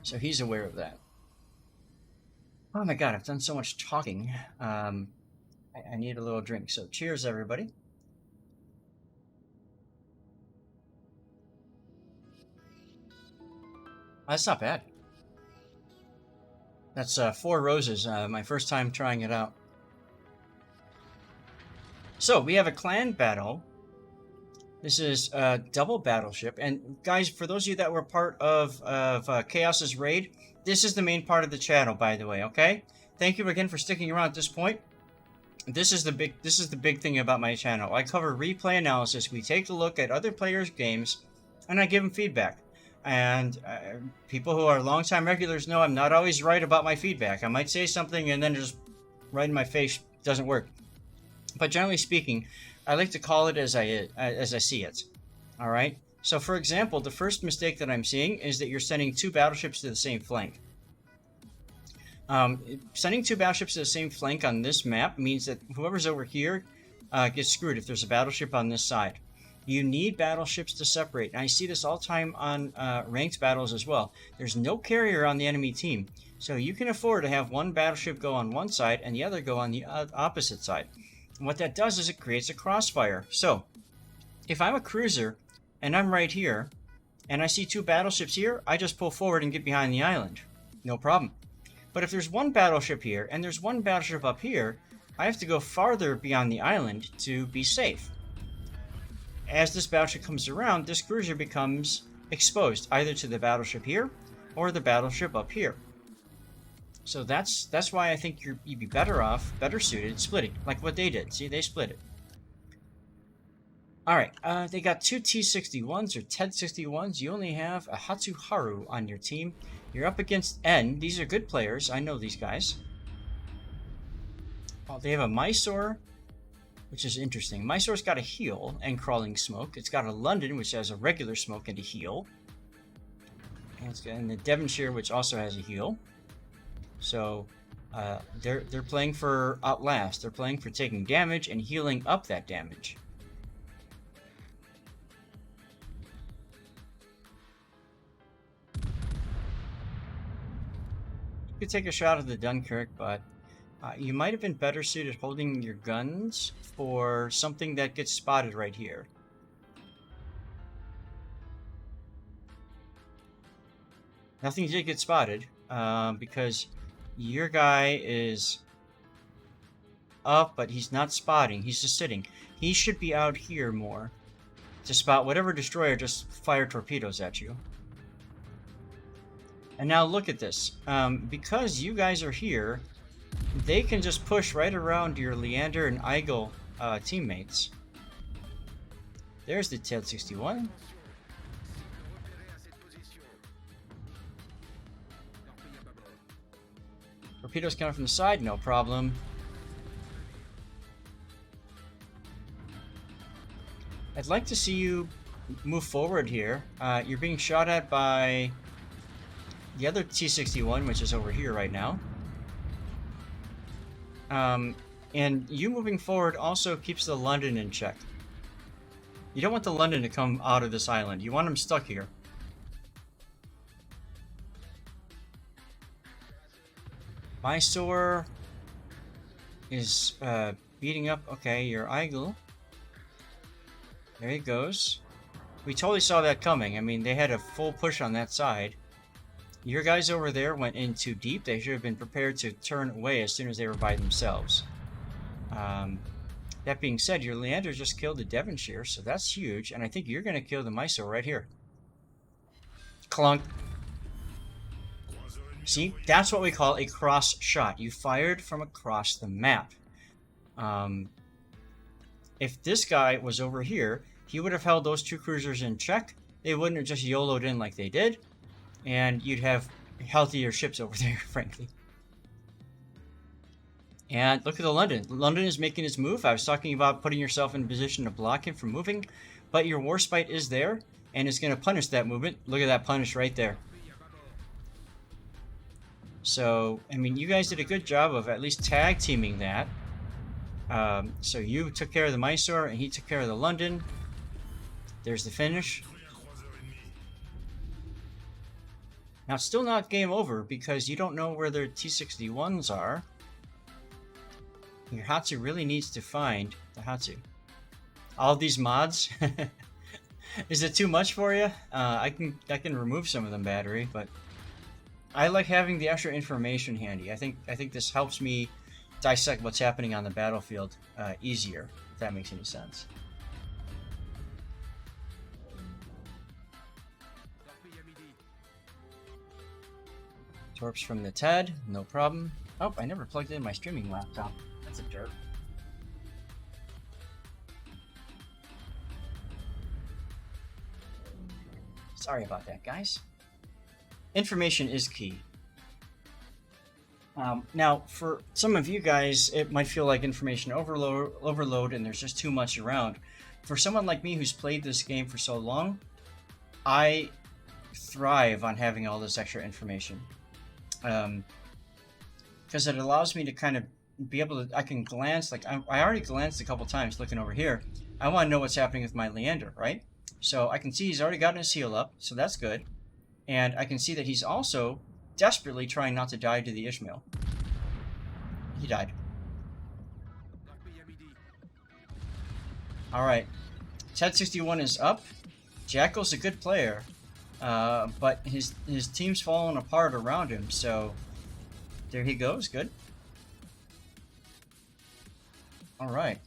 So he's aware of that. Oh my god, I've done so much talking. I need a little drink. So cheers, everybody. That's not bad. That's 4 roses. My first time trying it out. So we have a clan battle. This is a double battleship. And guys, for those of you that were part of Chaos's raid, this is the main part of the channel, by the way. Okay. Thank you again for sticking around at this point. This is the big thing about my channel. I cover replay analysis. We take a look at other players' games, and I give them feedback. And people who are longtime regulars know I'm not always right about my feedback. I might say something and then just right in my face doesn't work. But generally speaking, I like to call it as I see it. All right. So, for example, the first mistake that I'm seeing is that you're sending 2 battleships to the same flank. Sending 2 battleships to the same flank on this map means that whoever's over here gets screwed if there's a battleship on this side. You need battleships to separate. And I see this all the time on ranked battles as well. There's no carrier on the enemy team, so you can afford to have one battleship go on one side and the other go on the opposite side. And what that does is it creates a crossfire. So if I'm a cruiser and I'm right here and I see 2 battleships here, I just pull forward and get behind the island. No problem. But if there's one battleship here and there's one battleship up here, I have to go farther beyond the island to be safe. As this battleship comes around, this cruiser becomes exposed either to the battleship here or the battleship up here. So that's why I think you'd be better suited splitting, like what they did. See, they split it. All right, they got 2 T-61s or TED-61s. You only have a Hatsuharu on your team. You're up against N. These are good players. I know these guys. Oh, they have a Mysore, which is interesting. Mysore's got a heal and crawling smoke. It's got a London, which has a regular smoke and a heal. And the Devonshire, which also has a heal. So they're playing for Outlast. They're playing for taking damage and healing up that damage. You could take a shot at the Dunkerque, but you might have been better suited holding your guns for something that gets spotted right here. Nothing did get spotted because your guy is up, but he's not spotting. He's just sitting. He should be out here more to spot whatever destroyer just fired torpedoes at you. And now look at this. Because you guys are here, they can just push right around your Leander and Eigel teammates. There's the TED-61. Torpedoes coming from the side, no problem. I'd like to see you move forward here. You're being shot at by the other T-61, which is over here right now. And you moving forward also keeps the London in check. You don't want the London to come out of this island. You want them stuck here. Mysore is beating up. Okay, your Eigel. There he goes. We totally saw that coming. I mean, they had a full push on that side. Your guys over there went in too deep. They should have been prepared to turn away as soon as they were by themselves. That being said, your Leander just killed the Devonshire, so that's huge. And I think you're going to kill the Mysore right here. Clunk. See, that's what we call a cross shot. You fired from across the map. If this guy was over here, he would have held those 2 cruisers in check. They wouldn't have just YOLO'd in like they did. And you'd have healthier ships over there, frankly. And look at the London. London is making his move. I was talking about putting yourself in a position to block him from moving. But your Warspite is there, and it's going to punish that movement. Look at that punish right there. So, I mean, you guys did a good job of at least tag teaming that. So you took care of the Mysore, and he took care of the London. There's the finish. Now, it's still not game over because you don't know where their T-61s are. Your Hatsu really needs to find the Hatsu. All these mods. Is it too much for you? I can remove some of them battery, but I like having the extra information handy. I think this helps me dissect what's happening on the battlefield easier, if that makes any sense. Torps from the TED, no problem. Oh, I never plugged in my streaming laptop. That's a jerk. Sorry about that, guys. Information is key. Now, for some of you guys, it might feel like information overload and there's just too much around. For someone like me who's played this game for so long, I thrive on having all this extra information. Because it allows me to kind of be able to, I can glance, like I already glanced a couple times looking over here. I want to know what's happening with my Leander, right? So I can see he's already gotten his heal up, so that's good. And I can see that he's also desperately trying not to die to the Ishmael. He died. Alright. Ted 61 is up. Jackal's a good player. But his team's falling apart around him, so there he goes. Good. Alright.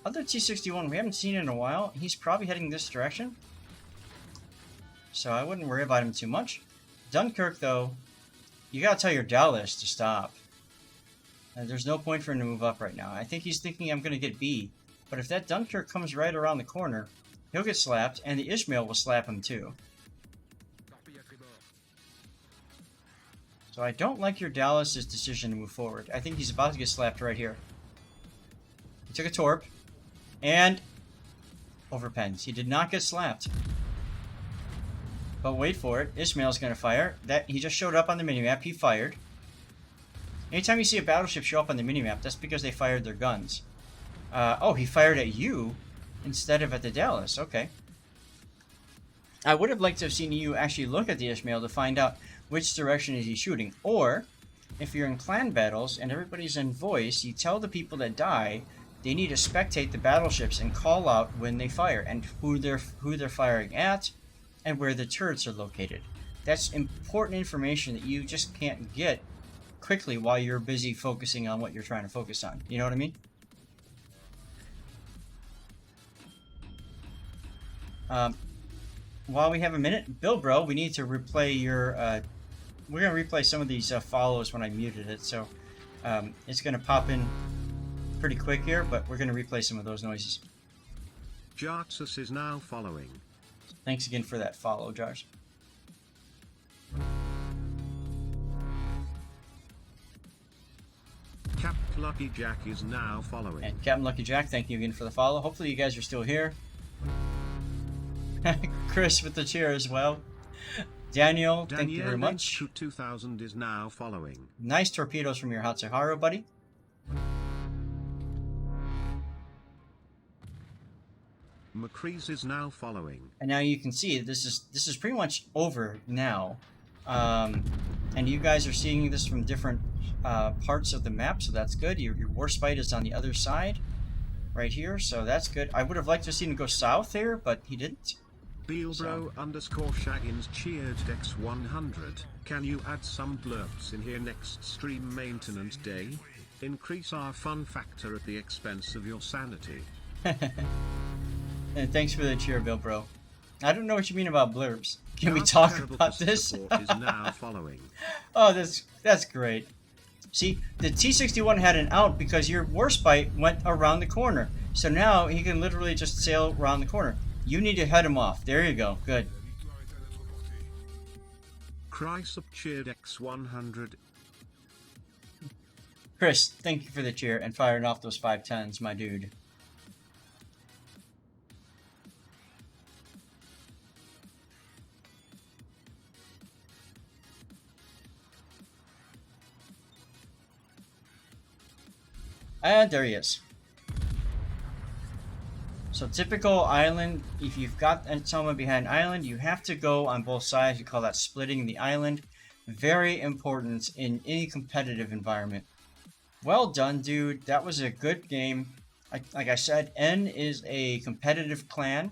Other T-61 we haven't seen in a while. He's probably heading this direction. So I wouldn't worry about him too much. Dunkerque, though, you gotta tell your Dallas to stop. There's no point for him to move up right now. I think he's thinking I'm gonna get B. But if that Dunkerque comes right around the corner, he'll get slapped, and the Ishmael will slap him too. So I don't like your Dallas's decision to move forward. I think he's about to get slapped right here. He took a torp, and overpens. He did not get slapped. But wait for it. Ishmael's going to fire. He just showed up on the minimap. He fired. Anytime you see a battleship show up on the minimap, that's because they fired their guns. Oh, he fired at you instead of at the Dallas. Okay. I would have liked to have seen you actually look at the Ishmael to find out which direction is he shooting. Or, if you're in clan battles and everybody's in voice, you tell the people that die they need to spectate the battleships and call out when they fire and who they're firing at and where the turrets are located. That's important information that you just can't get quickly while you're busy focusing on what you're trying to focus on. You know what I mean? While we have a minute, Bill Bro, we need to replay your... we're going to replay some of these follows when I muted it, so it's going to pop in pretty quick here, but we're going to replay some of those noises. Jartsus is now following. Thanks again for that follow, Jars. Captain Lucky Jack is now following. And Captain Lucky Jack, thank you again for the follow. Hopefully you guys are still here. Chris with the cheer as well. Daniel, thank you very much. 2000 is now following. Nice torpedoes from your Hatsuharu, buddy. McCrease is now following. And now you can see this is pretty much over now. And you guys are seeing this from different parts of the map, so that's good. Your Warspite is on the other side, right here, so that's good. I would have liked to see him go south here, but he didn't. Beelbro _Shaggins cheered X100. Can you add some blurbs in here next stream maintenance day? Increase our fun factor at the expense of your sanity. And thanks for the cheer, Bill Bro. I don't know what you mean about blurbs. Can we talk about this? Is now following. Oh, that's great. See, the T-61 had an out because your Warspite went around the corner. So now he can literally just sail around the corner. You need to head him off. There you go. Good. Chrysop cheered X100. Chris, thank you for the cheer and firing off those 510s, my dude. And there he is. So Typical island, if you've got someone behind an island, you have to go on both sides. You call that splitting the island. Very important in any competitive environment. Well done, dude. That was a good game. Like I said, N is a competitive clan.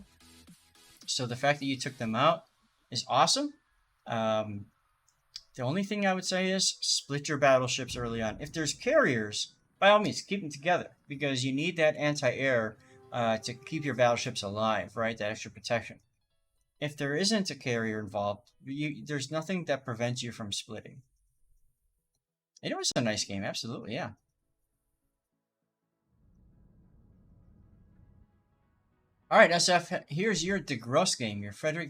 So the fact that you took them out is awesome. Um, the only thing I would say is split your battleships early on. If there's carriers, by all means, keep them together because you need that anti-air to keep your battleships alive, right? That extra protection. If there isn't a carrier involved, there's nothing that prevents you from splitting. And it was a nice game, absolutely, yeah. All right, SF, here's your DeGrosse game, your Frederick